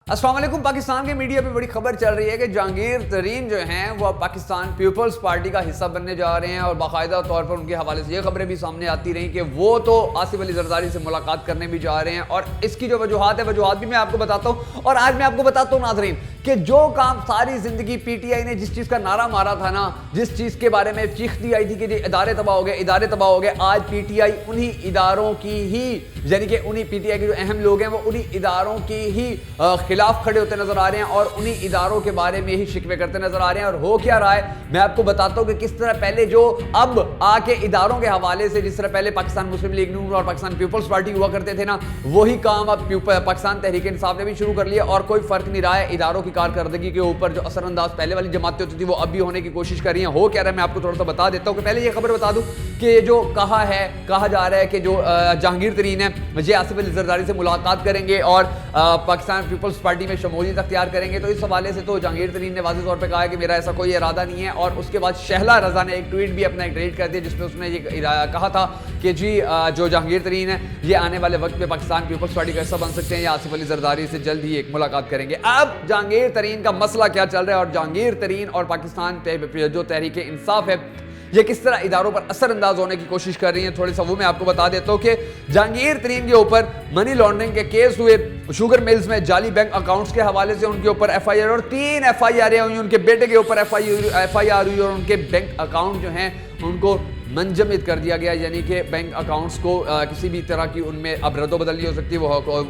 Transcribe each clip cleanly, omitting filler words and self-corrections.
अस्सलाम वालेकुम। पाकिस्तान के मीडिया पे बड़ी खबर चल रही है कि जहांगीर तरीन जो हैं वो पाकिस्तान पीपल्स पार्टी का हिस्सा बनने जा रहे हैं और बाकायदा तौर पर उनके हवाले से ये खबरें भी सामने आती रही कि वो तो आसिफ अली जरदारी से मुलाकात करने भी जा रहे हैं। और इसकी जो वजूहात है वजूहात भी मैं आपको बताता हूँ। और आज मैं आपको बताता हूँ नाज़रीन कि जो काम सारी जिंदगी पीटीआई ने जिस चीज़ का नारा मारा था ना, जिस चीज़ के बारे में चीख दी आई थी कि इदारे तबाह हो गए, इदारे तबाह हो गए, आज पीटीआई उन्हीं इदारों की ही यानी कि उन्हीं पीटीआई के जो अहम लोग हैं वो उन्हीं इदारों की ही खिलाफ खड़े होते नजर आ रहे हैं और उन्हीं इदारों के बारे में ही शिकवे करते नजर आ रहे हैं। और हो क्या रहा है मैं आपको बताता हूं कि किस तरह पहले जो अब आके इदारों के हवाले से जिस तरह पहले पाकिस्तान मुस्लिम लीग नून और पाकिस्तान पीपल्स पार्टी हुआ करते थे ना, वही काम अब पाकिस्तान तहरीक इंसाफ ने भी शुरू कर लिया और कोई फर्क नहीं रहा है इदारों की कारकर्दगी के ऊपर। जो असरअंदाज पहले वाली जमातें होती थी वो अब भी होने की कोशिश कर रही हैं। हो क्या रहा है मैं आपको थोड़ा सा बता देता हूं कि पहले ये खबर बता दूं कि जो कहा जा रहा है कि जो जहांगीर तरीन है ये आसिफ अली जरदारी से मुलाकात करेंगे और पाकिस्तान पीपल्स पार्टी में शमूलियत अख्तियार करेंगे। तो इस हवाले से तो जहांगीर तरीन ने वाज़ेह तौर पे कहा है कि मेरा ऐसा कोई इरादा नहीं है। और उसके बाद शहला रजा ने एक ट्वीट भी अपना क्रिएट कर दिया जिसमें उसने ये कहा था कि जी जो जहांगीर तरीन है ये आने वाले वक्त में पाकिस्तान पीपल्स पार्टी का हिस्सा बन सकते हैं या आसिफ अली जरदारी से जल्द ही एक मुलाकात करेंगे। अब जहांगीर तरीन का मसला क्या चल रहा है और जहांगीर तरीन और पाकिस्तान जो तहरीक इंसाफ है ये किस तरह इदारों पर असरअंदाज होने की कोशिश कर रही है, थोड़ी सा वो मैं आपको बता देता हूँ कि जहांगीर तरीन के ऊपर मनी लॉन्ड्रिंग के केस हुए, शुगर मिल्स में जाली बैंक अकाउंट्स के हवाले से उनके ऊपर एफआईआर और 3 एफआईआर हुई, उनके बेटे के ऊपर एफआईआर हुई और उनके बैंक अकाउंट जो हैं उनको मंजमिद कर दिया गया, यानी कि बैंक अकाउंट्स को किसी भी तरह की उनमें अब रद्दोबदल नहीं हो सकती, वो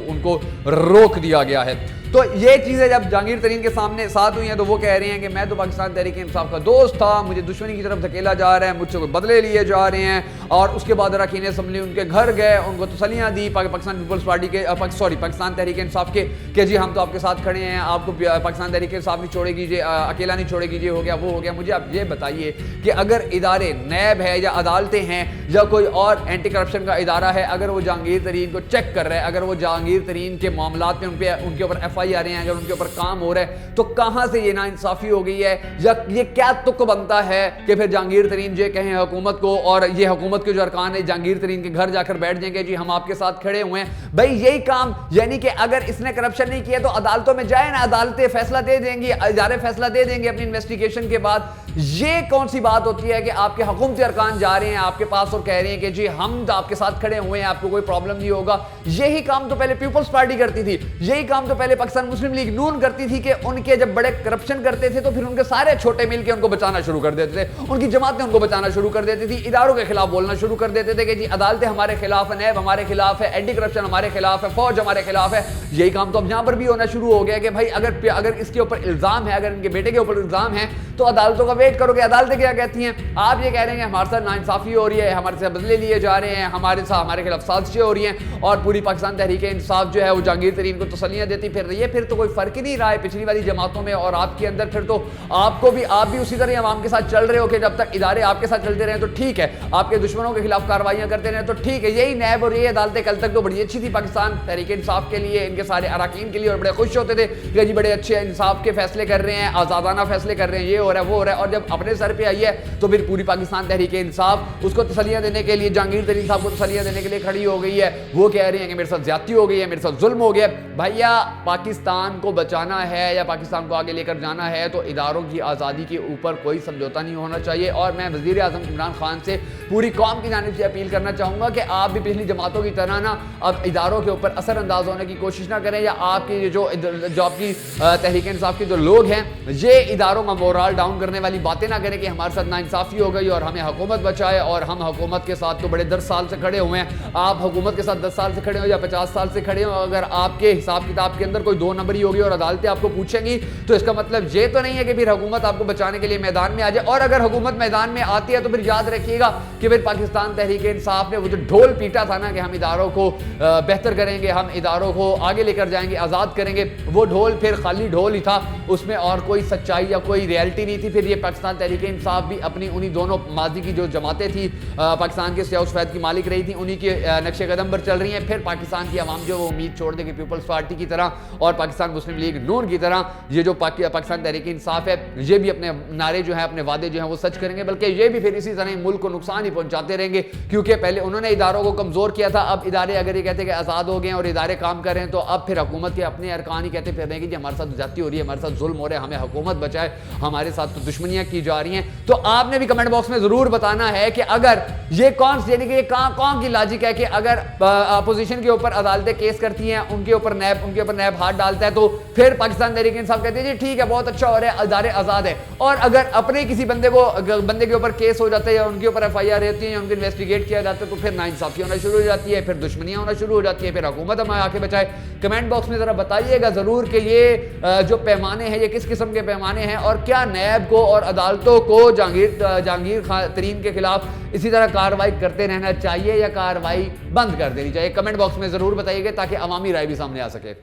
उनको रोक दिया गया है। तो ये चीज़ें जब जहांगीर तरीन के सामने साथ हुई हैं तो वो कह रहे हैं कि मैं तो पाकिस्तान तहरीक इंसाफ का दोस्त था, मुझे दुश्मनी की तरफ धकेला जा रहा है, मुझसे कोई बदले लिए जा रहे हैं। और उसके बाद अरकान असम्बली उनके घर गए, उनको तसल्लियाँ दी पाकिस्तान पीपल्स पार्टी के पाकिस्तान तहरीक इंसाफ के जी हम तो आपके साथ खड़े हैं, आपको पाकिस्तान तहरीक इंसाफ नहीं छोड़ेगी, अकेला नहीं छोड़ेगी, ये हो गया वो हो गया। मुझे आप ये बताइए कि अगर इदारे नैब है या अदालतें हैं या कोई और एंटी करप्शन का इदारा है, अगर वो जहांगीर तरीन को चेक कर रहा है, अगर वो जहांगीर तरीन के मामलात में उनके ऊपर एफआईआर हैं, अगर उनके ऊपर काम हो रहा है, तो कहां से ये नाइंसाफी हो गई है या ये क्या तुक बनता है कि फिर जहांगीर तरीन ये कहें हुकूमत को और ये हुकूमत के जो अरकान है जहांगीर तरीन के घर जाकर बैठ जाएंगे जी हम आपके साथ खड़े हुए हैं। भाई यही काम, यानी कि अगर इसने करप्शन नहीं किया तो अदालतों में जाए ना, अदालतें फैसला दे देंगी, इदारे फैसला दे देंगे अपनी इन्वेस्टिगेशन के बाद। ये कौन सी बात होती है कि आपके हुकूमती अरकान जा रहे हैं आपके पास और कह रहे हैं कि जी हम तो आपके साथ खड़े हुए हैं, आपको कोई प्रॉब्लम नहीं होगा। यही काम तो पहले पीपल्स पार्टी करती थी, यही काम तो पहले पाकिस्तान मुस्लिम लीग नून करती थी कि उनके जब बड़े करप्शन करते थे तो फिर उनके सारे छोटे मिलकर उनको बचाना शुरू कर देते थे, उनकी जमातें उनको बचाना शुरू कर देती थी, इदारों के खिलाफ बोलना शुरू कर देते थे कि जी अदालतें हमारे खिलाफ है, नैब हमारे खिलाफ है, एंटी करप्शन हमारे खिलाफ है, फौज हमारे खिलाफ है। यही काम तो अब यहां पर भी होना शुरू हो गया कि भाई अगर इसके ऊपर इल्जाम है, अगर इनके बेटे के ऊपर इल्जाम है तो अदालतों का वेट करो कि अदालतें क्या कहती हैं। आप ये कह रहे हैं हमारे साथ नाइंसाफी हो रही है, हमारे से बदले लिए जा रहे हैं, हमारे खिलाफ साजिशें हो रही हैं और पूरी पाकिस्तान तहरीक इंसाफ जो है वो जहांगीर तरीन को तसल्लियां देती फिर रही है। फिर तो कोई फर्क ही नहीं रहा है पिछली वाली जमातों में और आपके अंदर। फिर तो आप भी उसी तरह अवाम के साथ चल रहे हो कि जब तक इदारे आपके साथ चलते रहे तो ठीक है, आपके दुश्मनों के खिलाफ कार्रवाइयां करते रहे तो ठीक है। यही नैब और ये अदालतें कल तक तो बड़ी अच्छी थी पाकिस्तान तहरीक इंसाफ के लिए, इनके सारे अरकान के लिए, और बड़े खुश होते थे कि जी बड़े अच्छे इंसाफ के फैसले कर रहे हैं, आज़ादाना फैसले कर रहे हैं, ये हो रहा है वो हो रहा है। और जब अपने सर पे आई है तो फिर पूरी पाकिस्तान तहरीक इंसाफ उसको तसल्लियां देने के लिए, जहांगीर तरीन साहब को तसल्लियां देने के लिए खड़ी हो गई है। वो कह रही है कि मेरे साथ ज्यादती हो गई है, मेरे साथ जुल्म हो गया। भैया पाकिस्तान को बचाना है या पाकिस्तान को आगे लेकर जाना है तो इदारों की आज़ादी के ऊपर कोई समझौता नहीं होना चाहिए। और मैं वज़ीर आज़म इमरान खान से पूरी कौम की जानिब से अपील करना चाहूँगा कि आप भी पिछली जमातों की तरह ना अब इदारों के ऊपर असरअंदाज होने की कोशिश ना करें, या आपकी जो आपकी तहरीक इंसाफ के जो लोग हैं ये इदारों का मोरल डाउन करने वाली बातें ना करें कि हमारे साथ नाइंसाफी हो गई और हमें हुकूमत बचाए और हम हुकूमत के साथ तो बड़े 10 साल से खड़े हुए हैं। आप हुकूमत के साथ 10 साल से खड़े हो या 50 साल से खड़े हो, अगर आपके हिसाब किताब के अंदर कोई 2 नंबरी होगी और अदालतें आपको पूछेंगी तो इसका मतलब ये तो नहीं है कि फिर हुकूमत आपको बचाने के लिए मैदान में आ जाए। और अगर हुकूमत मैदान में आती है तो फिर याद रखिएगा कि फिर पाकिस्तान तहरीक इंसाफ ने वो जो ढोल पीटा था ना कि हम इदारों को बेहतर करेंगे, हम इदारों को आगे लेकर जाएंगे, आज़ाद करेंगे, वो ढोल फिर खाली ढोल ही था, उसमें और कोई सच्चाई या कोई रियलिटी नहीं थी। फिर ये पाकिस्तान तहरीक इंसाफ भी अपनी उन्हीं दोनों माजी की जो जमातें थी पाकिस्तान के सियाह सफेद की मालिक रही थी, उन्हीं के नक्शे कदम पर चल रही हैं। फिर पाकिस्तान की आवाम जो उम्मीद छोड़ देगी पीपल्स पार्टी की तरफ اور پاکستان مسلم لیگ نون کی طرح یہ جو پاکستان تحریک انصاف ہے یہ بھی اپنے نعرے جو ہیں اپنے وعدے جو ہیں وہ سچ کریں گے، بلکہ یہ بھی پھر اسی طرح ملک کو نقصان ہی پہنچاتے رہیں گے، کیونکہ پہلے انہوں نے اداروں کو کمزور کیا تھا، اب ادارے اگر یہ کہتے ہیں کہ آزاد ہو گئے ہیں اور ادارے کام کر رہے ہیں تو اب پھر حکومت کے اپنے ارکان ہی کہتے پھر رہے ہیں کہ ہمارے ساتھ زیادتی ہو رہی ہے، ہمارے ساتھ ظلم ہو رہا ہے، ہمیں حکومت بچائے، ہمارے ساتھ تو دشمنیاں کی جا رہی ہیں۔ تو آپ نے بھی کمنٹ باکس میں ضرور بتانا ہے کہ اگر یہ یعنی کہ کون کی لاجک ہے کہ اگر اپوزیشن کے اوپر عدالتیں کیس کرتی ہیں ان کے اوپر نیب ہاتھ ڈالتا ہے تو پھر پاکستان تحریک انصاف کہتے ہیں جی ٹھیک ہے بہت اچھا ہو رہا ہے، ادارے آزاد ہے، اور اگر اپنے کسی بندے کے اوپر کیس ہو جاتا ہے یا ان کے اوپر ایف آئی آر رہتی ہے یا ان کو انویسٹیگیٹ کیا جاتا ہے تو پھر ناانصافی ہونا شروع ہو جاتی ہے، پھر دشمنیاں ہونا شروع ہو جاتی ہے، پھر حکومت ہمیں آ کے بچائے۔ کمنٹ باکس میں ذرا بتائیے گا ضرور کہ یہ جو پیمانے ہیں یہ کس قسم کے پیمانے ہیں، اور کیا نیب کو اور عدالتوں کو جہانگیر ترین کے خلاف اسی طرح کارروائی کرتے رہنا چاہیے یا کارروائی بند کر دینی چاہیے؟ کمنٹ باکس میں ضرور بتائیے گا تاکہ عوامی رائے بھی سامنے آ سکے۔